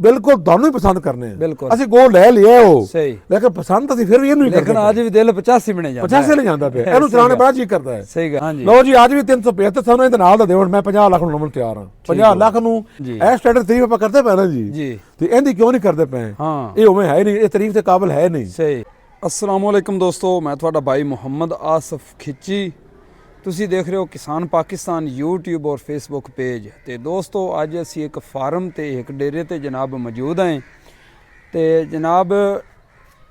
ਬਿਲਕੁਲ ਤੁਹਾਨੂੰ ਹੀ ਪਸੰਦ ਕਰਨੇ ਆ। ਬਿਲਕੁਲ ਅਸੀਂ ਗੋ ਲੈ ਲਿਆ ਉਹ ਸਹੀ, ਲੇਕਿਨ ਪਸੰਦ ਅਸੀਂ ਫਿਰ ਵੀ ਇਹਨੂੰ ਹੀ ਕਰਦੇ। ਲੇਕਿਨ ਅੱਜ ਵੀ ਦਿਲ 85 ਬਣੇ ਜਾਂਦਾ 85 ਲੈ ਜਾਂਦਾ ਪਿਆ, ਇਹਨੂੰ ਚਲਾਉਣੇ ਬੜਾ ਜੀ ਕਰਦਾ ਹੈ। ਸਹੀ ਗੱਲ। ਹਾਂਜੀ ਲਓ ਜੀ ਅੱਜ ਵੀ 375 ਸਾਨੂੰ ਇਹਦੇ ਨਾਲ ਦਾ ਦਿਓ, ਮੈਂ 50 ਲੱਖ ਨੂੰ ਲਾਉਣ ਤਿਆਰ ਹਾਂ। 50 ਲੱਖ ਨੂੰ ਇਹ ਸਟੈਂਡਰਡ ਤਾਰੀਫ ਆਪਾਂ ਕਰਦੇ ਪਏ ਨਾ ਜੀ ਤੇ ਇਹਦੀ ਕਿਉਂ ਨਹੀਂ ਕਰਦੇ ਪਏ? ਹਾਂ ਇਹ ਉਵੇਂ ਹੈ ਨਹੀਂ, ਇਹ ਤਾਰੀਫ ਦੇ ਕਾਬਿਲ ਹੈ ਨਹੀਂ। ਸਹੀ। अस्सलाम वालेकुम दोस्तों, मैं थोड़ा भाई मोहम्मद आसफ खिची, तुसी देख रहे हो किसान पाकिस्तान यूट्यूब और फेसबुक पेज। तो दोस्तों अज असी एक फार्म ते एक डेरे ते जनाब मौजूद हैं। तो जनाब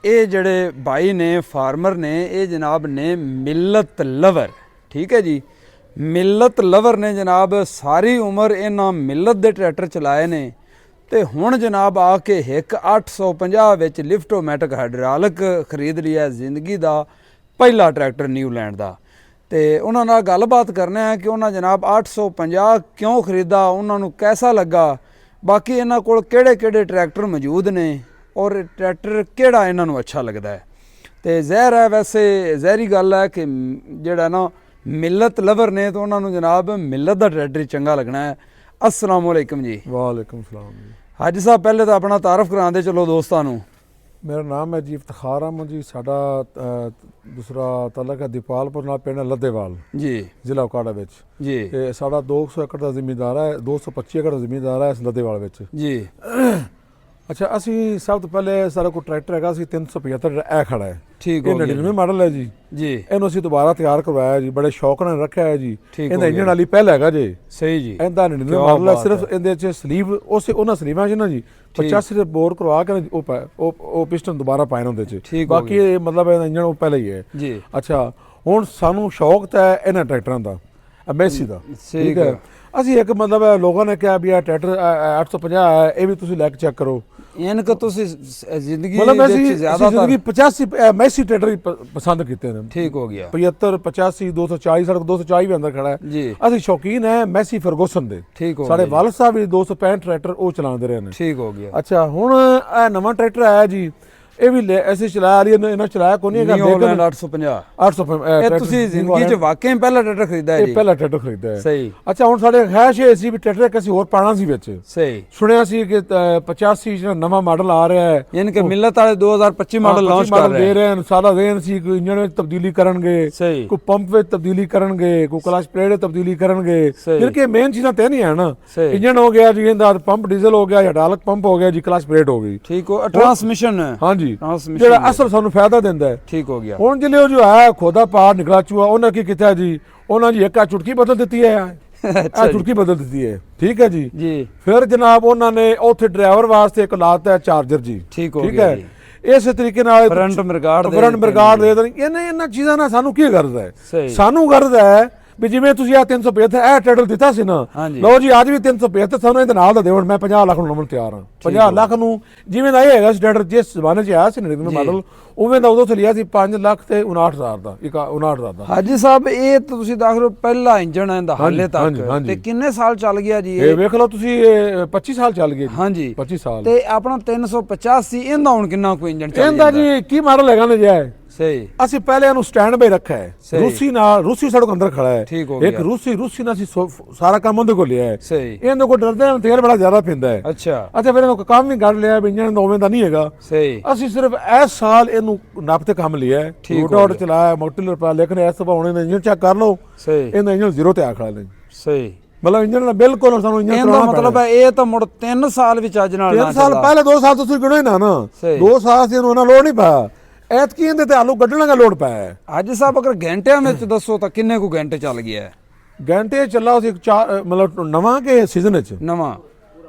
ये जड़े भाई ने फार्मर ने ये जनाब ने मिलत लवर, ठीक है जी, मिलत लवर ने जनाब सारी उम्र इन्हां मिलत दे ट्रैक्टर चलाए ने ਤੇ ਹੁਣ ਜਨਾਬ ਆ ਕੇ ਇੱਕ 850 ਵਿੱਚ ਲਿਫਟੋਮੈਟਿਕ ਹਾਈਡ੍ਰਾਲਿਕ ਖਰੀਦ ਲਿਆ, ਜ਼ਿੰਦਗੀ ਦਾ ਪਹਿਲਾ ਟਰੈਕਟਰ ਨਿਊਲੈਂਡ ਦਾ। ਤੇ ਉਹਨਾਂ ਨਾਲ ਗੱਲਬਾਤ ਕਰਨਾ ਹੈ ਕਿ ਉਹਨਾਂ ਜਨਾਬ 850 ਕਿਉਂ ਖਰੀਦਾ, ਉਹਨਾਂ ਨੂੰ ਕਿਹਦਾ ਲੱਗਾ, ਬਾਕੀ ਇਹਨਾਂ ਕੋਲ ਕਿਹੜੇ ਕਿਹੜੇ ਟਰੈਕਟਰ ਮੌਜੂਦ ਨੇ ਔਰ ਟਰੈਕਟਰ ਕਿਹੜਾ ਇਹਨਾਂ ਨੂੰ ਅੱਛਾ ਲੱਗਦਾ ਹੈ। ਤੇ ਜ਼ਹਿਰ ਹੈ, ਵੈਸੇ ਜ਼ਹਿਰੀ ਗੱਲ ਹੈ ਕਿ ਜਿਹੜਾ ਨਾ ਮਿਲਤ ਲਵਰ ਨੇ ਤਾਂ ਉਹਨਾਂ ਨੂੰ ਜਨਾਬ ਮਿਲਤ ਦਾ ਟਰੈਕਟਰ ਚੰਗਾ ਲੱਗਣਾ ਹੈ। अस्सलाम वालेकुम जी। वालेकुम सलाम जी। हाजी साहब पहले तो अपना तारफ कराते चलो दोस्तों। मेरा नाम है जी इफ्तिखार अहमद जी, साडा दूसरा तलक है दीपालपुर नाल पिंड लद्देवाल जी, जिला उकाड़ा विच जी। ते साडा 200 एकड़ दा ज़मींदार है, 225 एकड़ दा ज़मींदार है इस लद्देवाल विच जी। अच्छा असी सब तो पहले सारा को ट्रैक्टर है 375 ए खड़ा है, ठीक है, 99 मॉडल है जी जी। ਇਹਨੂੰ ਅਸੀਂ ਦੁਬਾਰਾ ਤਿਆਰ ਕਰਵਾਇਆ ਜੀ, ਬੜੇ ਸ਼ੌਕ ਨਾਲ ਰੱਖਿਆ ਹੈ ਜੀ। ਠੀਕ ਇਹਦਾ ਇੰਜਣ ਵਾਲੀ ਪਹਿਲ ਹੈਗਾ ਜੀ, ਸਹੀ ਜੀ। ਇਹਦਾ 99 ਮਾਡਲ ਹੈ, ਸਿਰਫ ਇਹਦੇ ਚ ਸਲੀਵ ਉਹਨਾਂ ਸਲੀਵਾਂ ਚ ਨਾ ਜੀ 85 ਦੇ ਬੋਰ ਕਰਵਾ ਕੇ ਉਹ ਪਿਸਟਨ ਦੁਬਾਰਾ ਪਾਏ ਨੇ ਉਹਦੇ ਚ, ਬਾਕੀ ਮਤਲਬ ਇਹਦਾ ਇੰਜਣ ਉਹ ਪਹਿਲਾਂ ਹੀ ਹੈ ਜੀ। ਅੱਛਾ ਹੁਣ ਸਾਨੂੰ ਸ਼ੌਕ ਤਾਂ ਹੈ ਇਹਨਾਂ ਟਰੈਕਟਰਾਂ ਦਾ, ਮੈਸੀ ਦਾ, ਠੀਕ ਹੈ। ਅਸੀਂ ਇੱਕ ਮਤਲਬ ਲੋਕਾਂ ਨੇ ਕਿਹਾ ਵੀ ਇਹ ਟਰੈਕਟਰ 850 ਹੈ, ਇਹ ਵੀ ਤੁਸੀਂ ਲੈ ਕੇ ਚੈੱਕ ਕਰੋ। ਯਾਨੀ ਕਿ ਤੁਸੀਂ ਜ਼ਿੰਦਗੀ ਮਤਲਬ ਵਿੱਚ ਜ਼ਿਆਦਾ ਜ਼ਿੰਦਗੀ 85 ਮੈਸੀ ਟਰੈਕਟਰ ਪਸੰਦ ਕੀਤੇ ਨੇ। ਠੀਕ ਹੋ ਗਿਆ। 75 85 240 ਸੜਕ 240 ਵੀ ਅੰਦਰ ਖੜਾ ਹੈ ਜੀ। ਅਸੀਂ ਸ਼ੌਕੀਨ ਹੈ ਮੈਸੀ ਫਰਗੂਸਨ ਦੇ। ਠੀਕ ਹੋ ਗਿਆ। ਸਾਡੇ ਵਾਲਦ ਸਾਹਿਬ ਵੀ 265 ਟਰੈਕਟਰ ਉਹ ਚਲਾਉਂਦੇ ਰਹੇ ਨੇ। ਠੀਕ ਹੋ ਗਿਆ। ਅੱਛਾ ਹੁਣ ਇਹ ਨਵਾਂ ਟਰੈਕਟਰ ਆਇਆ ਜੀ, ਇਹ ਵੀ ਅਸੀਂ ਚਲਾਇਆ ਲਈ ਇਹਨਾਂ ਚਲਾਇਆ ਕੋਈ ਨਹੀਂ ਹੈਗਾ, ਨਿਊਲੈਂਡ 850 ਇਹ ਤੁਸੀਂ ਜ਼ਿੰਦਗੀ 'ਚ ਵਾਕਈ ਪਹਿਲਾ ਟਰੈਕਟਰ ਖਰੀਦਾ ਹੈ ਜੀ? ਇਹ ਪਹਿਲਾ ਟਰੈਕਟਰ ਖਰੀਦਾ ਹੈ। ਸਹੀ। ਅੱਛਾ ਹੁਣ ਸਾਡੇ ਖੈਸ਼ ਇਹ ਸੀ ਵੀ ਟਰੈਕਟਰ ਕਿਸੇ ਹੋਰ ਪਾਣਾ ਸੀ ਵਿੱਚ। ਸਹੀ। ਸੁਣਿਆ ਸੀ ਕਿ 85 ਜਿਹੜਾ ਨਵਾਂ ਮਾਡਲ ਆ ਰਿਹਾ ਹੈ, ਯਾਨੀ ਕਿ ਮਿਲਤ ਵਾਲੇ 2025 ਮਾਡਲ ਲਾਂਚ ਕਰ ਰਹੇ ਹਨ। ਸਾਰਾ ਦੇਣ ਸੀ ਕੋਈ ਇੰਜਣ ਵਿੱਚ ਤਬਦੀਲੀ ਕਰਨਗੇ, ਕੋਈ ਪੰਪ ਵਿੱਚ ਤਬਦੀਲੀ ਕਰਨਗੇ, ਕੋਈ ਕਲਚ ਪਲੇਟ ਵਿੱਚ ਤਬਦੀਲੀ ਕਰਨਗੇ, ਯਾਨੀ ਕਿ ਮੇਨ ਚੀਜ਼ਾਂ ਤੇ ਨਹੀਂ ਹੈ ਨਾ। ਇੰਜਣ ਹੋ ਗਿਆ ਜੀ, ਇਹਦਾ ਪੰਪ ਡੀਜ਼ਲ ਹੋ ਗਿਆ, ਹਾਈਡ੍ਰਾਲਿਕ ਪੰਪ ਹੋ ਗਿਆ ਜੀ, ਕਲਚ ਪਲੇਟ ਹੋ ਗਈ, ਠੀਕ ਹੋ, ਟਰਾਂਸਮਿਸ਼ਨ ਹਾਂਜੀ ਜਿਹੜਾ ਅਸਲ ਸਾਨੂੰ ਫਾਇਦਾ ਦਿੰਦਾ ਹੈ। ਠੀਕ ਹੋ ਗਿਆ। ਹੁਣ ਜਿਹੜੇ ਜੋ ਹੈ ਖੋਦਾ ਪਾਰ ਨਿਕਲਾ ਚੂਆ, ਉਹਨਾਂ ਕੀ ਕੀਤਾ ਜੀ, ਉਹਨਾਂ ਜੀ ਇੱਕ ਆ ਚੁਟਕੀ ਬਦਲ ਦਿੱਤੀ ਹੈ, ਆ ਚੁਟਕੀ ਬਦਲ ਦਿੱਤੀ ਹੈ, ਠੀਕ ਹੈ ਜੀ ਜੀ। ਫਿਰ ਜਨਾਬ ਉਹਨਾਂ ਨੇ ਉੱਥੇ ਡਰਾਈਵਰ ਵਾਸਤੇ ਇੱਕ ਲਾਤਾ ਹੈ ਚਾਰਜਰ ਜੀ, ਠੀਕ ਹੈ। ਇਸੇ ਤਰੀਕੇ ਨਾਲ ਫਰੰਟ ਮਰਗਾਰਡ ਦੇ ਦੇਣ। ਇਹਨਾਂ ਚੀਜ਼ਾਂ ਨਾਲ ਸਾਨੂੰ ਕੀ ਗਰਜ਼ ਹੈ? ਸਾਨੂੰ ਗਰਜ਼ ਹੈ ਵੀ ਜਿਵੇਂ ਤੁਸੀਂ ਆ 375 ਇਹ ਟਰੈਕਟਰ ਦਿੱਤਾ ਸੀ ਨਾ, ਲਓ ਜੀ ਅੱਜ ਵੀ 375 ਸਾਨੂੰ ਇਹਦੇ ਨਾਲ ਦਾ ਦਿਓ, ਮੈਂ 50 ਲੱਖ ਨੂੰ ਲਾਉਣ ਤਿਆਰ ਹਾਂ। 50 ਲੱਖ ਨੂੰ ਜਿਵੇਂ ਦਾ ਇਹ ਹੈਗਾ ਟਰੈਕਟਰ ਜਿਸ ਜ਼ਮਾਨੇ 'ਚ ਆਇਆ ਸੀ 99 ਮਾਡਲ, ਉਵੇਂ ਦਾ ਉਦੋਂ ਲਿਆ ਸੀ 5 ਲੱਖ ਤੇ 59,000 ਦਾ, 59,000 ਦਾ। ਹਾਜੀ ਸਾਹਿਬ ਇਹ ਤਾਂ ਤੁਸੀਂ ਦੇਖ ਰਹੇ ਹੋ ਪਹਿਲਾ ਇੰਜਣ ਹੈ ਇਹਦਾ ਹਾਲੇ ਤੱਕ, ਤੇ ਕਿੰਨੇ ਸਾਲ ਚੱਲ ਗਿਆ ਜੀ ਇਹ ਵੇਖ ਲਓ ਤੁਸੀਂ, 25 ਸਾਲ ਚੱਲ ਗਏ। ਹਾਂਜੀ 25 ਸਾਲ। ਤੇ ਆਪਣਾ 385 ਇਹਦਾ ਹੁਣ ਕਿੰਨਾ ਕੋਈ ਇੰਜਣ ਚੱਲ ਇਹਦਾ ਜੀ ਕੀ ਮਾਡਲ ਹੈਗਾ ਨਾ ਜੀ? ਸਹੀ। ਅਸੀਂ ਪਹਿਲੇ ਇਹਨੂੰ ਸਟੈਂਡ ਬਾਈ ਰੱਖਿਆ ਹੈ, ਰੂਸੀ ਸਾਡੇ ਕੋਲ ਅੰਦਰ ਖੜਾ ਹੈ, ਇੱਕ ਰੂਸੀ ਨਾਲ ਅਸੀਂ ਸਾਰਾ ਕੰਮ ਉਹਦੇ ਕੋਲ ਲਿਆ ਹੈ। ਸਹੀ। ਇਹਦੇ ਕੋਲ ਡਰਦੇ ਹਾਂ ਤੇਲ ਬੜਾ ਜ਼ਿਆਦਾ ਪੈਂਦਾ ਹੈ। ਅੱਛਾ ਫਿਰ ਇਹਨੂੰ ਕੰਮ ਵੀ ਕੱਢ ਲਿਆ, ਇੰਜਣ ਉਵੇਂ ਦਾ ਨਹੀਂ ਹੈਗਾ। ਸਹੀ। ਅਸੀਂ ਸਿਰਫ ਇਸ ਸਾਲ ਇਹਨੂੰ ਨੱਪ ਤੇ ਕੰਮ ਲਿਆ ਹੈ, ਰੋਟਾਵੇਟਰ ਚਲਾਇਆ, ਮੋਟਰ ਪਾ, ਲੇਕਿਨ ਇਸ ਤੋਂ ਬਾਅਦ ਇੰਜਣ ਚੈੱਕ ਕਰ ਲਓ, ਇਹਦਾ ਇੰਜਣ 0 ਤੇ ਆ ਖੜਾ ਨਹੀਂ। ਸਹੀ। ਮਤਲਬ ਇੰਜਣ ਦਾ ਬਿਲਕੁਲ ਸਾਨੂੰ ਇੰਜਣ ਦਾ ਮਤਲਬ ਹੈ ਇਹ ਤਾਂ ਮੁੜ 3 ਸਾਲ ਵਿੱਚ ਅੱਜ ਨਾਲ 3 ਸਾਲ ਪਹਿਲੇ 2 ਸਾਲ ਤੁਸੀਂ ਗਿਣੋ ਨਾ 2 ਸਾਲ ਸੀ ਇਹਨੂੰ ਲੋੜ ਨਹੀਂ ਪਾਇਆ, ਐਤਕੀ ਇਹਦੇ ਤੇ ਆਲੂ ਕੱਢਣ ਦਾ ਲੋੜ ਪਾਇਆ ਹੈ। ਅੱਜ ਸਾਹਿਬ ਅਗਰ ਘੰਟਿਆਂ ਵਿੱਚ ਦੱਸੋ ਤਾਂ ਕਿੰਨੇ ਕੁ ਘੰਟੇ ਚੱਲ ਗਿਆ ਹੈ? ਘੰਟੇ ਚੱਲਾ ਸੀ 4 ਮਤਲਬ ਨਵਾਂ ਕੇ ਸੀਜ਼ਨ ਵਿੱਚ ਨਵਾਂ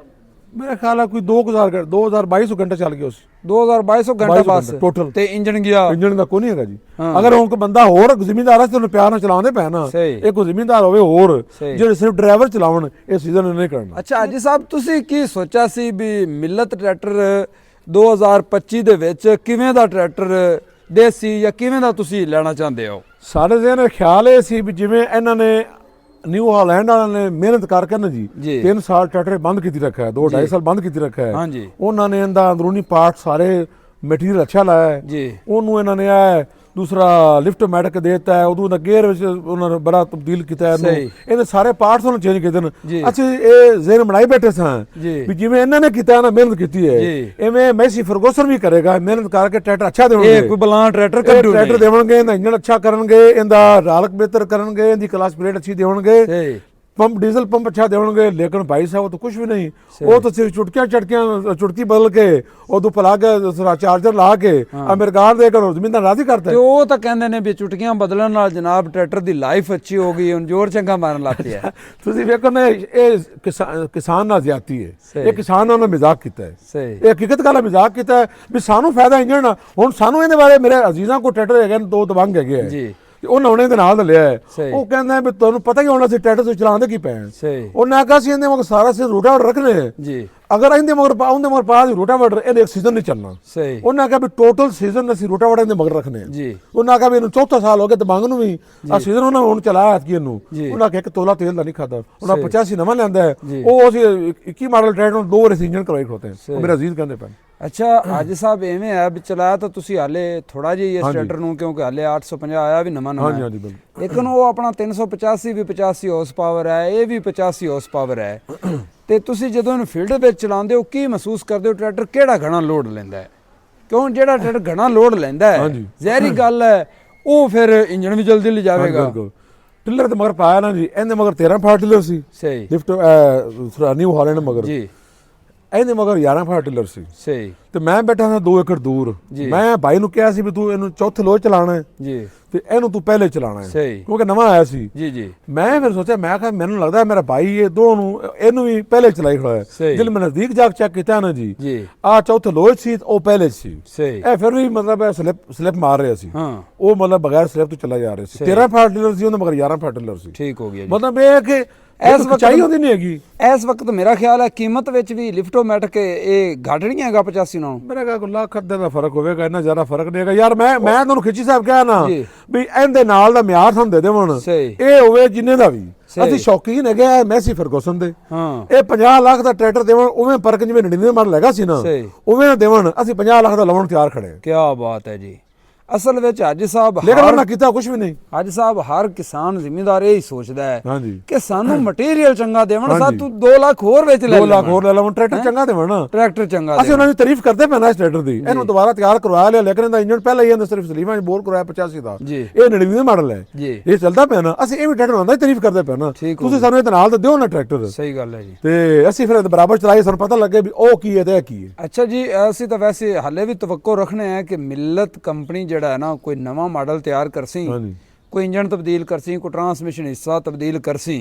ਮੇਰਾ ਖਿਆਲ ਹੈ ਕੋਈ 2200 ਘੰਟੇ ਚੱਲ ਗਿਆ ਸੀ। 2200 ਘੰਟੇ ਬਸ ਟੋਟਲ। ਤੇ ਇੰਜਣ ਗਿਆ, ਇੰਜਣ ਦਾ ਕੋਈ ਨਹੀਂ ਹੈਗਾ ਜੀ। ਅਗਰ ਹੁਣ ਕੋਈ ਬੰਦਾ ਹੋਰ ਜ਼ਿਮੀਂਦਾਰ ਹੈ ਤੇ ਉਹਨੂੰ ਪਿਆਰ ਨਾਲ ਚਲਾਉਂਦੇ ਪੈ ਨਾ, ਇਹ ਕੋਈ ਜ਼ਿਮੀਂਦਾਰ ਹੋਵੇ ਹੋਰ ਜਿਹੜੇ ਸਿਰਫ ਡਰਾਈਵਰ ਚਲਾਉਣ, ਇਹ ਸੀਜ਼ਨ ਨਹੀਂ ਕਰਨਾ। ਅੱਛਾ ਅੱਜ ਸਾਹਿਬ ਤੁਸੀਂ ਕੀ ਸੋਚਿਆ ਸੀ ਵੀ ਮਿਲਤ ਟਰੈਕਟਰ 2025 ਦੇ ਵਿੱਚ ਕਿਵੇਂ ਦਾ ਟਰੈਕਟਰ ਦੇਸੀ ਜਾਂ ਕਿਵੇਂ ਦਾ ਤੁਸੀਂ ਲੈਣਾ ਚਾਹੁੰਦੇ ਹੋ? ਸਾਡੇ ਜਿਹਨੇ ਖਿਆਲ ਇਹ ਸੀ ਵੀ ਜਿਵੇਂ ਇਹਨਾਂ ਨੇ ਨਿਊ ਹਾਲੈਂਡ ਵਾਲਿਆਂ ਨੇ ਮਿਹਨਤ ਕਰਕੇ ਨਾ ਜੀ 3 ਸਾਲ ਟਰੈਕਟਰ ਬੰਦ ਕੀਤੀ ਰੱਖਿਆ ਹੈ, 2-2.5 ਸਾਲ ਬੰਦ ਕੀਤੀ ਰੱਖਿਆ ਹੈ। ਉਹਨਾਂ ਨੇ ਇਹਦਾ ਅੰਦਰੂਨੀ ਪਾਰਟ ਸਾਰੇ ਮਟੀਰੀਅਲ ਅੱਛਾ ਲਾਇਆ ਹੈ, ਉਹਨੂੰ ਇਹਨਾਂ ਨੇ ਦੂਸਰਾ ਲਿਫਟੋਮੈਟਿਕ ਦੇਤਾ ਹੈ, ਉਦੋਂ ਦਾ ਗੇਅਰ ਵਿੱਚ ਉਹਨਾਂ ਨੇ ਬੜਾ ਤਬਦੀਲ ਕੀਤਾ ਹੈ ਇਹਨੂੰ, ਇਹਦੇ ਸਾਰੇ ਪਾਰਟਸ ਉਹਨੂੰ ਚੇਂਜ ਕੀਤੇ ਨੇ। ਅਸੀਂ ਇਹ ਜ਼ਿਹਨ ਬਣਾਈ ਬੈਠੇ ਸਾਂ ਵੀ ਜਿਵੇਂ ਇਹਨਾਂ ਨੇ ਕੀਤਾ ਨਾ, ਮਿਹਨਤ ਕੀਤੀ ਹੈ, ਇਵੇਂ ਮੈਸੀ ਫਰਗੂਸਨ ਵੀ ਕਰੇਗਾ, ਮਿਹਨਤ ਕਰਕੇ ਟਰੈਕਟਰ ਅੱਛਾ ਦੇਣਗੇ, ਕੋਈ ਬਲਾਂ ਟਰੈਕਟਰ ਦੇਣਗੇ, ਇਹਦਾ ਇੰਜਨ ਅੱਛਾ ਕਰਨਗੇ, ਇਹਦਾ ਹਾਲਤ ਬਿਹਤਰ ਕਰਨਗੇ, ਇਹਦੀ ਕਲਾਸ ਪਲੇਟ ਅੱਛੀ ਦੇਣਗੇ, पंप डीजल पंप अच्छा देंगे। लेकिन भाई साहब वो तो कुछ भी नहीं, वो तो सिर्फ चुटकी बदल के और पला के चार्जर ला के अमेरिकार देकर जमींदार राजी करते हैं। वो तो कहते हैं भी चुटकियां बदलन नाल जनाब ट्रैक्टर दी लाइफ अच्छी हो गई, हुन जोर चंगा मारन लग पिया। तुसीं वेखो ना, ये किसान नाल ज्यादती है, ये किसान ने मजाक कीता है, सही ये हकीकत गल मजाक कीता है भी सानू फायदा इंजन ना। हुन सानू इहदे बारे मेरे अजीजां को ट्रैक्टर हैगे, दो दबंग हैगे जी, ਉਹਨਾਂ ਉਹਨੇ ਦੇ ਨਾਲ ਲਿਆ ਹੈ। ਉਹ ਕਹਿੰਦਾ ਵੀ ਤੁਹਾਨੂੰ ਪਤਾ ਹੀ ਹੋਣਾ ਸੀ ਟਰੈਕਟਰ ਤੋਂ ਚਲਾਉਂਦੇ ਕੀ ਪਏ। ਉਹਨੇ ਆਖਿਆ ਸੀ ਇਹਦੇ ਮਗਰ ਸਾਰਾ ਸਿਰ ਰੋਟਾਵੇਟਰ ਰੱਖਣੇ ਜੀ, ਅਗਰ ਇਹਦੇ ਮਗਰ ਉਹਦੇ ਮਗਰ ਪਾ ਦੀ ਰੋਟਾਵੇਟਰ ਇਹਦੇ ਇੱਕ ਸੀਜ਼ਨ ਨਹੀਂ ਚੱਲਣਾ। ਉਹਨੇ ਆਖਿਆ ਵੀ ਟੋਟਲ ਸੀਜ਼ਨ ਅਸੀਂ ਰੋਟਾਵੇਟਰ ਇਹਦੇ ਮਗਰ ਰੱਖਣੇ ਜੀ। ਉਹਨੇ ਆਖਿਆ ਵੀ ਇਹਨੂੰ ਚੌਥਾ ਸਾਲ ਹੋ ਗਿਆ ਦਬੰਗ ਨੂੰ ਵੀ, ਆ ਸੀਜ਼ਨ ਉਹਨਾਂ ਹੁਣ ਚਲਾਇਆ ਐਤਕੀ ਇਹਨੂੰ। ਉਹਨਾਂ ਆਖਿਆ 1 ਤੋਲਾ ਤੇਲ ਦਾ ਨਹੀਂ ਖਾਦਾ, ਉਹਨਾਂ 85 ਨਵਾਂ ਲਿਆਂਦਾ ਹੈ। ਉਹ ਅਸੀਂ 21 ਮਾਡਲ ਟਰੈਕਟਰ ਨੂੰ 2 ਵਾਰ ਇੰਜਨ ਕਰਵਾਈ ਖੋਤੇ ਹੈ। ਮੇਰੇ ਅਜ਼ੀਜ਼ ਕਹਿੰਦੇ ਪਏ अच्छा आज साहब एवें है भी चलाया तो तुसी हाले थोड़ा जी इस ट्रैक्टर नु, क्योंकि हाले 850 आया भी नवा नवा, लेकिन वो अपना 385 भी 85 हॉर्स पावर है, ये भी 85 हॉर्स पावर है। ते तुसी जदों इन फील्ड विच चलांदे हो की महसूस करदे हो ट्रैक्टर केड़ा घना लोड लैंदा है? क्यों जेड़ा ट्रैक्टर घना लोड लैंदा है ज़ाहिरी गल है वो फिर इंजन भी जल्दी ले जावेगा। टिलर ते मगर पाया ना जी, इहदे मगर 13 फाट टिलर सी, सही लिफ्ट न्यू हॉलैंड मगर जी, ਇਹਦੇ ਮਗਰ 11 ਫਾਟ ਟਿਲਰ ਸੀ, ਸਹੀ। ਤੇ ਮੈਂ ਬੈਠਾ ਸੀ 2 ਏਕੜ ਦੂਰ, ਮੈਂ ਭਾਈ ਨੂੰ ਕਿਹਾ ਸੀ ਵੀ ਤੂੰ ਇਹਨੂੰ ਚੌਥੇ ਲੋਚ ਚਲਾਣਾ ਹੈ ਜੀ, ਤੇ ਇਹਨੂੰ ਤੂੰ ਪਹਿਲੇ ਚਲਾਣਾ ਹੈ, ਸਹੀ, ਕਿਉਂਕਿ ਨਵਾਂ ਆਇਆ ਸੀ ਜੀ ਜੀ। ਮੈਂ ਫਿਰ ਸੋਚਿਆ, ਮੈਂ ਕਿਹਾ ਮੈਨੂੰ ਲੱਗਦਾ ਮੇਰਾ ਭਾਈ ਇਹ ਦੋ ਨੂੰ ਇਹਨੂੰ ਵੀ ਪਹਿਲੇ ਚਲਾਈ ਖੜਾ ਹੈ। ਜਦੋਂ ਮੈਂ ਨਜ਼ਦੀਕ ਜਾ ਕੇ ਚੈੱਕ ਕੀਤਾ ਨਾ ਜੀ, ਆ ਚੌਥੇ ਲੋਚ ਸੀ ਉਹ ਪਹਿਲੇ ਸੀ, ਸਹੀ। ਇਹ ਫਿਰ ਵੀ ਮਤਲਬ ਸਲਿਪ ਮਾਰ ਰਿਹਾ ਸੀ, ਉਹ ਮਤਲਬ ਬਗੈਰ ਸਲਿਪ ਤੋਂ ਚਲਾ ਜਾ ਰਿਹਾ ਸੀ। 13 ਫਾਟ ਟਿਲਰ ਸੀ, ਉਹਦੇ ਮਗਰ 11 ਫਾਟ ਟਿਲਰ ਸੀ, ਠੀਕ ਹੋ ਗਿਆ। ਮਤਲਬ ਇਹ ਕਿ ਇਸ ਵਕਤ ਚਾਹੀ ਹੁੰਦੀ ਨਹੀਂ ਹੈਗੀ। ਇਸ ਵਕਤ ਮੇਰਾ ਖਿਆਲ ਹੈ ਕੀਮਤ ਵਿੱਚ ਵੀ ਲਿਫਟੋਮੈਟਿਕ ਇਹ ਘੱਟ ਨਹੀਂ ਹੈਗਾ 85 ਨਾਲੋਂ। ਮੇਰਾ ਕਹਾ ਲੱਖ ਅੱਧੇ ਦਾ ਫਰਕ ਹੋਵੇਗਾ, ਇੰਨਾ ਜ਼ਿਆਦਾ ਫਰਕ ਨਹੀਂ ਹੈਗਾ ਯਾਰ। ਮੈਂ ਤੁਹਾਨੂੰ ਖਿੱਚੀ ਸਾਹਿਬ ਕਿਹਾ ਨਾ ਵੀ ਇਹਦੇ ਨਾਲ ਦਾ ਮਿਆਰ ਸਾਨੂੰ ਦੇ ਦੇਵਣ, ਇਹ ਹੋਵੇ ਜਿੰਨੇ ਦਾ ਵੀ। ਅਸੀਂ ਸ਼ੌਕੀਨ ਹੈਗੇ ਆ ਮੈਸੀ ਫਰਗੂਸਨ ਦੇ, ਇਹ 50 ਲੱਖ ਦਾ ਟਰੈਕਟਰ ਦੇਵਣ, ਉਵੇਂ ਫਰਕ ਜਿਵੇਂ 99 ਮਾਡਲ ਹੈਗਾ ਸੀ ਨਾ, ਉਵੇਂ ਨਾ ਦੇਵਣ। ਅਸੀਂ 50 ਲੱਖ ਦਾ ਲਾਉਣ ਤਿਆਰ ਖੜੇ। ਕੀ ਬਾਤ ਹੈ ਜੀ। ਅਸਲ ਵਿੱਚ ਅੱਜ ਸਾਹਿਬ ਲੇਕਿਨ ਕੀਤਾ ਕੁਝ ਵੀ ਨਹੀਂ। ਅੱਜ ਸਾਹਿਬ ਹਰ ਕਿਸਾਨ ਜ਼ਿਮੀਂਦਾਰ ਇਹ ਸੋਚਦਾ ਹੈ ਕਿ ਸਾਨੂੰ ਮਟੀਰੀਅਲ ਚੰਗਾ ਦੇਵਣ, ਤੂੰ 2 ਲੱਖ ਹੋਰ ਵੇਚ ਲੈ, 2 ਲੱਖ ਹੋਰ ਲੈ ਲਵਣ, ਟਰੈਕਟਰ ਚੰਗਾ ਦੇਵਣ, ਟਰੈਕਟਰ ਚੰਗਾ। ਅਸੀਂ ਉਹਨਾਂ ਦੀ ਤਾਰੀਫ ਕਰਦੇ ਪਏ ਨਾ ਇਸ ਟਰੈਕਟਰ ਦੀ, ਇਹਨੂੰ ਦੁਬਾਰਾ ਤਿਆਰ ਕਰਵਾ ਲਿਆ, ਲੇਕਿਨ ਇਹਦਾ ਇੰਜਨ ਪਹਿਲਾਂ ਹੀ ਇਹਦਾ ਸਿਰਫ ਸਲੀਮਾਂ 'ਚ ਬੋਰ ਕਰਵਾਇਆ 85 ਦਾ, ਇਹ 99 ਮਾਡਲ ਹੈ, ਇਹ ਚੱਲਦਾ ਪਿਆ ਨਾ। ਅਸੀਂ ਇਹ ਵੀ ਟਰੈਕਟਰ ਹੁੰਦਾ ਤਾਰੀਫ ਕਰਦੇ ਪਏ ਨਾ, ਤੁਸੀਂ ਸਾਨੂੰ ਇਹਦੇ ਨਾਲ ਤਾਂ ਦਿਓ ਨਾ ਟਰੈਕਟਰ। ਸਹੀ ਗੱਲ ਹੈ ਜੀ। ਤੇ ਅਸੀਂ ਫਿਰ ਬਰਾਬਰ ਚਲਾਏ, ਸਾਨੂੰ ਪਤਾ ਲੱਗੇ ਵੀ ਉਹ ਕੀ ਹੈ ਤੇ ਇਹ ਕੀ ਹੈ। ਅੱਛਾ ਜੀ, ਅਸੀਂ ਤਾਂ ਵੈਸੇ ਹਾਲੇ ਵੀ ਤਵੱਕੋ ਰੱਖਣੇ ਹੈ ਕਿ ਮਿਲਤ ਕੰਪਨੀ ਜਿਹੜਾ ਹੈ ਨਾ, ਕੋਈ ਨਵਾਂ ਮਾਡਲ ਤਿਆਰ ਕਰਸੀ, ਕੋਈ ਇੰਜਨ ਤਬਦੀਲ ਕਰਸੀ, ਕੋਈ ਟਰਾਂਸਮਿਸ਼ਨ ਹਿੱਸਾ ਤਬਦੀਲ ਕਰਸੀ,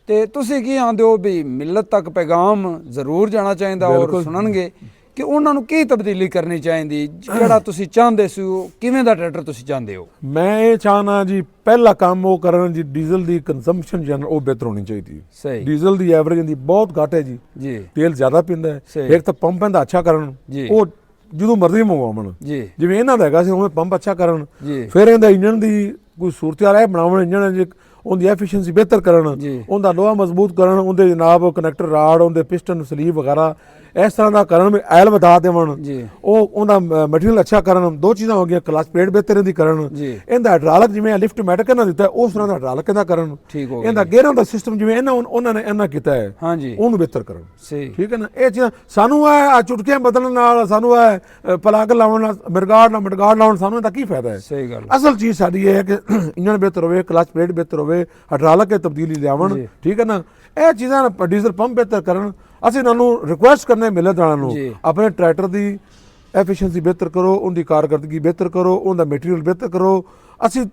ਤੇ ਤੁਸੀਂ ਕੀ ਆਂਦੇ ਹੋ ਵੀ ਮਿਲਤ ਤੱਕ ਪੈਗਾਮ ਜ਼ਰੂਰ ਜਾਣਾ ਚਾਹੀਦਾ ਔਰ ਸੁਣਨਗੇ ਕਿ ਉਹਨਾਂ ਨੂੰ ਕੀ ਤਬਦੀਲੀ ਕਰਨੀ ਚਾਹੀਦੀ, ਜਿਹੜਾ ਤੁਸੀਂ ਚਾਹੁੰਦੇ ਸੀ ਕਿਵੇਂ ਦਾ ਟਰੈਕਟਰ ਤੁਸੀਂ ਚਾਹੁੰਦੇ ਹੋ। ਮੈਂ ਇਹ ਚਾਹਨਾ ਜੀ, ਪਹਿਲਾ ਕੰਮ ਉਹ ਕਰਨ ਜੀ, ਡੀਜ਼ਲ ਦੀ ਕੰਜ਼ੰਪਸ਼ਨ ਜਨ ਉਹ ਬਿਹਤਰ ਹੋਣੀ ਚਾਹੀਦੀ। ਸਹੀ, ਡੀਜ਼ਲ ਦੀ ਐਵਰੇਜ ਦੀ ਬਹੁਤ ਘੱਟ ਹੈ ਜੀ, ਤੇਲ ਜ਼ਿਆਦਾ ਪੀਂਦਾ ਹੈ। ਇੱਕ ਤਾਂ ਪੰਪਾਂ ਦਾ ਅੱਛਾ ਕਰਨ, ਉਹ ਜਦੋਂ ਮਰਜ਼ੀ ਮੰਗਵਾਉਣ, ਜਿਵੇਂ ਇਹਨਾਂ ਦਾ ਹੈਗਾ ਸੀ ਉਵੇਂ ਪੰਪ ਅੱਛਾ ਕਰਨ। ਫਿਰ ਇਹਦਾ ਇੰਜਨ ਦੀ ਕੋਈ ਸੂਰਤ ਹਾਲ ਹੈ ਬਣਾਉਣ, ਇੰਜਨ ਉਹਦੀ ਐਫੀਸ਼ੀਐਂਸੀ ਬਿਹਤਰ ਕਰਨ, ਉਹਦਾ ਲੋਹਾ ਮਜ਼ਬੂਤ ਕਰਨ, ਉਹਦੇ ਜਨਾਬ ਕਨੈਕਟਰ ਰਾਡ, ਉਹਦੇ ਪਿਸਟਨ ਸਲੀਵ ਵਗੈਰਾ ਇਸ ਤਰ੍ਹਾਂ ਦਾ ਕਰਨ, ਆਇਲ ਵਧਾ ਦੇਵਣ, ਉਹ ਉਹਦਾ ਮਟੀਰੀਅਲ ਅੱਛਾ ਕਰਨ। 2 ਚੀਜ਼ਾਂ ਹੋ ਗਈਆਂ, ਕਲਚ ਪਲੇਟ ਬਿਹਤਰ ਇਹਦੀ ਕਰਨ, ਇਹਦਾ ਹਾਈਡ੍ਰਾਲਿਕ ਜਿਵੇਂ ਲਿਫਟੋਮੈਟਿਕ ਇਹਨਾਂ ਦਿੱਤਾ ਉਸ ਤਰ੍ਹਾਂ ਦਾ ਹਾਈਡ੍ਰਾਲਿਕ ਇਹਦਾ ਕਰਨ, ਇਹਦਾ ਗੇਅਰਾਂ ਦਾ ਸਿਸਟਮ ਜਿਵੇਂ ਉਹਨਾਂ ਨੇ ਇਹਨਾਂ ਕੀਤਾ ਹੈ ਉਹਨੂੰ ਬਿਹਤਰ ਕਰਨ। ਠੀਕ ਹੈ ਨਾ। ਇਹ ਚੀਜ਼ਾਂ ਸਾਨੂੰ ਆ ਚੁਟਕੀਆਂ ਬਦਲਣ ਨਾਲ, ਸਾਨੂੰ ਆ ਪਲੱਗ ਲਾਉਣ ਨਾਲ, ਮਿਡਗਾਰਡ ਲਾਉਣ, ਸਾਨੂੰ ਇਹਦਾ ਕੀ ਫਾਇਦਾ ਹੈ। ਸਹੀ ਗੱਲ। ਅਸਲ ਚੀਜ਼ ਸਾਡੀ ਇਹ ਹੈ ਕਿ ਇੰਜਨ ਬਿਹਤਰ ਹੋਵੇ, ਕਲਚ ਪਲੇਟ ਬਿਹਤਰ ਹੋਵੇ, ਹਾਈਡ੍ਰਾਲਿਕ ਦੀ ਤਬਦੀਲੀ ਲਿਆਵਣ। ਠੀਕ ਹੈ ਨਾ। ਇਹ ਚੀਜ਼ਾਂ ਡੀਜ਼ਲ ਪੰਪ ਬਿਹਤਰ ਕਰਨ। ਅਸੀਂ ਇਹਨਾਂ ਨੂੰ ਰਿਕੁਐਸਟ ਕਰਨੇ ਮਿਲਤ ਵਾਲਿਆਂ ਨੂੰ, ਆਪਣੇ ਟਰੈਕਟਰ ਦੀ ਐਫੀਸ਼ੀਐਂਸੀ ਬਿਹਤਰ ਕਰੋ, ਉਹਦੀ ਕਾਰਗਰਦਗੀ ਬਿਹਤਰ ਕਰੋ, ਉਹਦਾ ਮਟੀਰੀਅਲ ਬਿਹਤਰ ਕਰੋ। ਅਸੀਂ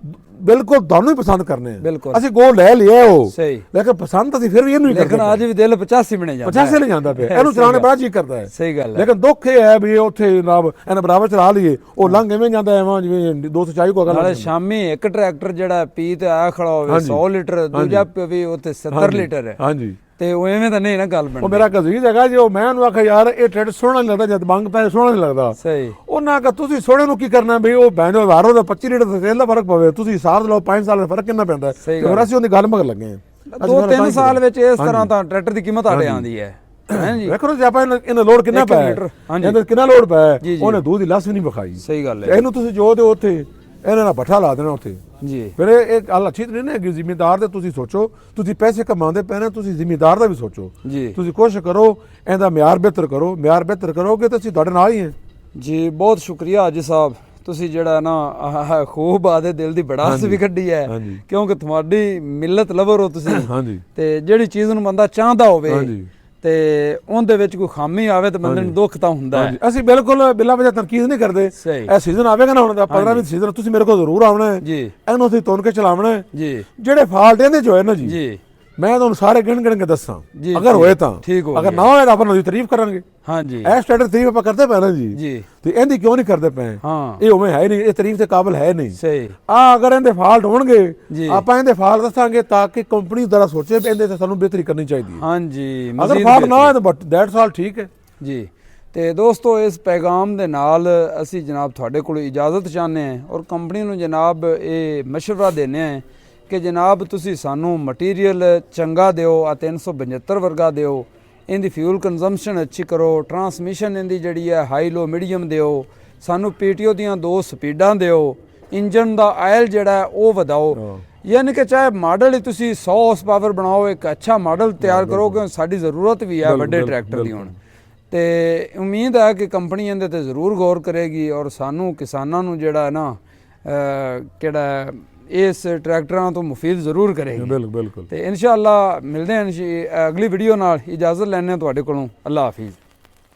ਬਿਲਕੁਲ ਦੋਨੋਂ ਹੀ ਪਸੰਦ ਕਰਨੇ ਆ। ਅਸੀਂ ਗੋ ਲੈ ਲਿਆ ਉਹ, ਲੇਕਿਨ ਪਸੰਦ ਅਸੀਂ ਫਿਰ ਵੀ ਇਹਨੂੰ ਹੀ ਕਰਦੇ। ਲੇਕਿਨ ਅੱਜ ਵੀ ਦਿਲ 85 ਬਣੇ ਜਾਂਦਾ, 85 ਲੈ ਜਾਂਦਾ ਪਿਆ, ਇਹਨੂੰ ਚਲਾਉਣੇ ਬੜਾ ਜੀ ਕਰਦਾ ਹੈ। ਸਹੀ ਗੱਲ ਹੈ। ਲੇਕਿਨ ਦੁੱਖ ਇਹ ਹੈ ਵੀ ਉੱਥੇ ਜਨਾਬ ਇਹਨਾਂ ਬਰਾਬਰ ਚਲਾ ਲਈਏ, ਉਹ ਲੰਘ ਐਵੇਂ ਜਾਂਦਾ ਐਵੇਂ ਜਿਵੇਂ 240 ਕੋ ਗੱਲ। ਨਾਲੇ ਸ਼ਾਮੀ ਇੱਕ ਟਰੈਕਟਰ ਜਿਹੜਾ ਪੀ ਤੇ ਆਇਆ ਖੜਾ ਹੋਵੇ 100 ਲੀਟਰ, ਦੂਜਾ ਵੀ ਉੱਥੇ 70 ਲੀਟਰ ਹੈ। ਹਾਂਜੀ। ਤੇ ਉਹ ਐਵੇਂ ਤਾਂ ਨਹੀਂ ਨਾ ਗੱਲ ਬਣੀ। ਉਹ ਮੇਰਾ ਕਜ਼ੀਜ਼ ਹੈਗਾ ਜੀ, ਉਹ ਮੈਂ ਉਹਨੂੰ ਆਖਿਆ ਯਾਰ ਇਹ ਟਰੈਕਟਰ ਸੋਹਣਾ ਨਹੀਂ ਲੱਗਦਾ, ਜਦ ਬੰਗ ਪੈ ਸੋਹਣਾ ਨਹੀਂ ਲੱਗਦਾ। ਸਹੀ। ਉਹਨਾਂ ਆਖਿਆ ਤੁਸੀਂ ਸੋਹਣੇ ਨੂੰ ਕੀ ਕਰਨਾ ਬਈ, ਉਹ ਬੈਂਡੋ ਵਾਰੋ ਦਾ 25 ਲੀਟਰ ਤੇਲ ਦਾ ਫਰਕ ਪਵੇ, ਤੁਸੀਂ ਸਾਰ ਲਓ 5 ਸਾਲ ਦਾ ਫਰਕ ਕਿੰਨਾ ਪੈਂਦਾ। ਫਿਰ ਅਸੀਂ ਉਹਦੀ ਗੱਲ ਮਗਰ ਲੱਗੇ 2-3 ਸਾਲ ਵਿੱਚ ਇਸ ਤਰ੍ਹਾਂ ਤਾਂ ਟਰੈਕਟਰ ਦੀ ਕੀਮਤ ਆੜੇ ਆਉਂਦੀ ਹੈ। ਵੇਖੋ ਜੀ ਆਪਾਂ ਇਹਨਾਂ ਲੋਡ ਕਿੰਨਾ ਪਾਇਆ, ਇਹਦਾ ਕਿੰਨਾ ਲੋਡ ਪਾਇਆ, ਉਹਨੇ ਦੂਧ ਦੀ ਲੱਸ ਵੀ ਨਹੀਂ ਵਿਖਾਈ। ਸਹੀ ਗੱਲ ਹੈ। ਇਹਨੂੰ ਤੁਸੀਂ ਜੋ ਦਿਓ ਉੱਥੇ ਇਹਨਾਂ ਨਾਲ ਭੱਠਾ ਲਾ ਦੇਣਾ ਉੱਥੇ ਜੀ। ਫਿਰ ਇਹ ਗੱਲ ਅੱਛੀ ਨਹੀਂ ਨਾ ਹੈਗੀ। ਜ਼ਿਮੀਂਦਾਰ ਦੇ ਤੁਸੀਂ ਸੋਚੋ, ਤੁਸੀਂ ਪੈਸੇ ਕਮਾਉਂਦੇ ਪਏ ਨੇ, ਤੁਸੀਂ ਜ਼ਿਮੀਂਦਾਰ ਦਾ ਵੀ ਸੋਚੋ ਜੀ। ਤੁਸੀਂ ਕੋਸ਼ਿਸ਼ ਕਰੋ ਇਹਦਾ ਮਿਆਰ ਬਿਹਤਰ ਕਰੋ, ਮਿਆਰ ਬਿਹਤਰ ਕਰੋਗੇ ਤਾਂ ਅਸੀਂ ਤੁਹਾਡੇ ਨਾਲ ਹੀ ਹਾਂ ਜੀ। ਬਹੁਤ ਸ਼ੁਕਰੀਆ ਹਾਜੀ ਸਾਹਿਬ, ਤੁਸੀਂ ਜਿਹੜਾ ਨਾ ਖੂਬ ਆਦੇ ਦਿਲ ਦੀ ਬੜਾਸ ਵੀ ਕੱਢੀ ਹੈ, ਕਿਉਂਕਿ ਤੁਹਾਡੀ ਮਿਲਤ ਲਵਰ ਹੋ ਤੁਸੀਂ। ਹਾਂਜੀ। ਤੇ ਜਿਹੜੀ ਚੀਜ਼ ਨੂੰ ਬੰਦਾ ਚਾਹੁੰਦਾ ਹੋਵੇ ਤੇ ਉਹਦੇ ਵਿੱਚ ਕੋਈ ਖਾਮੀ ਆਵੇ ਤਾਂ ਬੰਦੇ ਨੂੰ ਦੁੱਖ ਤਾਂ ਹੁੰਦਾ ਹੈ। ਅਸੀਂ ਬਿਲਕੁਲ ਬਿਲਾ ਵਜ੍ਹਾ ਤਨਕੀਦ ਨਹੀਂ ਕਰਦੇ। ਇਹ ਸੀਜ਼ਨ ਆਵੇਗਾ ਨਾ ਹੁਣ ਦਾ 15ਵੀਂ ਸੀਜ਼ਨ, ਤੁਸੀਂ ਮੇਰੇ ਕੋਲ ਜ਼ਰੂਰ ਆਉਣਾ ਹੈ ਜੀ, ਇਹਨੂੰ ਅਸੀਂ ਤੁੰਨ ਕੇ ਚਲਾਉਣਾ ਹੈ ਜੀ। ਜਿਹੜੇ ਫਾਲਟ ਇਹਦੇ ਚ ਹੋਏ ਨਾ ਜੀ ਮੈਂ ਤੁਹਾਨੂੰ ਸਾਰੇ ਗਿਣ ਕੇ ਦੱਸਾਂ, ਅਗਰ ਹੋਏ ਤਾਂ ਠੀਕ ਹੋ, ਅਗਰ ਨਾ ਹੋਏ ਤਾਂ ਆਪਾਂ ਉਹਦੀ ਤਾਰੀਫ ਕਰਾਂਗੇ। ਹਾਂਜੀ, ਇਹ ਸਟੈਂਡਰਡ ਤਾਰੀਫ ਆਪਾਂ ਕਰਦੇ ਪਏ ਨਾ ਜੀ ਤੇ ਇਹਦੀ ਕਿਉਂ ਨਹੀਂ ਕਰਦੇ ਪਏ? ਇਹ ਉਵੇਂ ਹੈ ਨਹੀਂ, ਇਹ ਤਾਰੀਫ ਦੇ ਕਾਬਿਲ ਹੈ ਨਹੀਂ। ਸਹੀ ਆ, ਅਗਰ ਇਹਦੇ ਫਾਲਟ ਹੋਣਗੇ ਆਪਾਂ ਇਹਦੇ ਫਾਲਟ ਦੱਸਾਂਗੇ ਤਾਂ ਕਿ ਕੰਪਨੀ ਜ਼ਰਾ ਸੋਚੇ ਵੀ ਇਹਦੇ ਤੇ ਸਾਨੂੰ ਬਿਹਤਰੀ ਕਰਨੀ ਚਾਹੀਦੀ ਹੈ। ਹਾਂਜੀ, ਅਗਰ ਫਾਲਟ ਨਾ ਹੋਏ ਤਾਂ ਬਟ ਦੈਟਸ ਆਲ ਠੀਕ ਹੈ ਜੀ। ਤੇ ਦੋਸਤੋ, ਇਸ ਪੈਗਾਮ ਦੇ ਨਾਲ ਅਸੀਂ ਜਨਾਬ ਤੁਹਾਡੇ ਕੋਲ ਇਜਾਜ਼ਤ ਚਾਹੁੰਦੇ ਹਾਂ ਔਰ ਕੰਪਨੀ ਨੂੰ ਜਨਾਬ ਇਹ ਮਸ਼ਵਰਾ ਦਿੰਦੇ ਹਾਂ ਕਿ ਜਨਾਬ ਤੁਸੀਂ ਸਾਨੂੰ ਮਟੀਰੀਅਲ ਚੰਗਾ ਦਿਓ, ਆ 372 ਵਰਗਾ ਦਿਓ, ਇਹਦੀ ਫਿਊਲ ਕੰਜ਼ੰਪਸ਼ਨ ਅੱਛੀ ਕਰੋ, ਟਰਾਂਸਮਿਸ਼ਨ ਇਹਦੀ ਜਿਹੜੀ ਹੈ ਹਾਈ ਲੋ ਮੀਡੀਅਮ ਦਿਓ, ਸਾਨੂੰ ਪੀਟੀਓ ਦੀਆਂ 2 ਸਪੀਡਾਂ ਦਿਓ, ਇੰਜਨ ਦਾ ਆਇਲ ਜਿਹੜਾ ਉਹ ਵਧਾਓ। ਯਾਨੀ ਕਿ ਚਾਹੇ ਮਾਡਲ ਹੀ ਤੁਸੀਂ 100 ਹਾਰਸ ਪਾਵਰ ਬਣਾਓ, ਇੱਕ ਅੱਛਾ ਮਾਡਲ ਤਿਆਰ ਕਰੋਗੇ, ਸਾਡੀ ਜ਼ਰੂਰਤ ਵੀ ਹੈ ਵੱਡੇ ਟਰੈਕਟਰ ਦੀ ਹੁਣ। ਤੇ ਉਮੀਦ ਹੈ ਕਿ ਕੰਪਨੀ ਇਹਦੇ ਤੇ ਜ਼ਰੂਰ ਗੌਰ ਕਰੇਗੀ ਔਰ ਸਾਨੂੰ ਕਿਸਾਨਾਂ ਨੂੰ ਜਿਹੜਾ ਨਾ ਕਿਹੜਾ ਇਸ ਟਰੈਕਟਰਾਂ ਤੋਂ ਮੁਫੀਦ ਜ਼ਰੂਰ ਕਰੇਗੀ। ਬਿਲਕੁਲ। ਤੇ ਇਨਸ਼ਾਅੱਲਾ ਮਿਲਦੇ ਹਾਂ ਅਗਲੀ ਵੀਡੀਓ ਨਾਲ। ਇਜਾਜ਼ਤ ਲੈਣੇ ਤੁਹਾਡੇ ਕੋਲੋਂ। ਅੱਲਾ ਹਾਫਿਜ਼।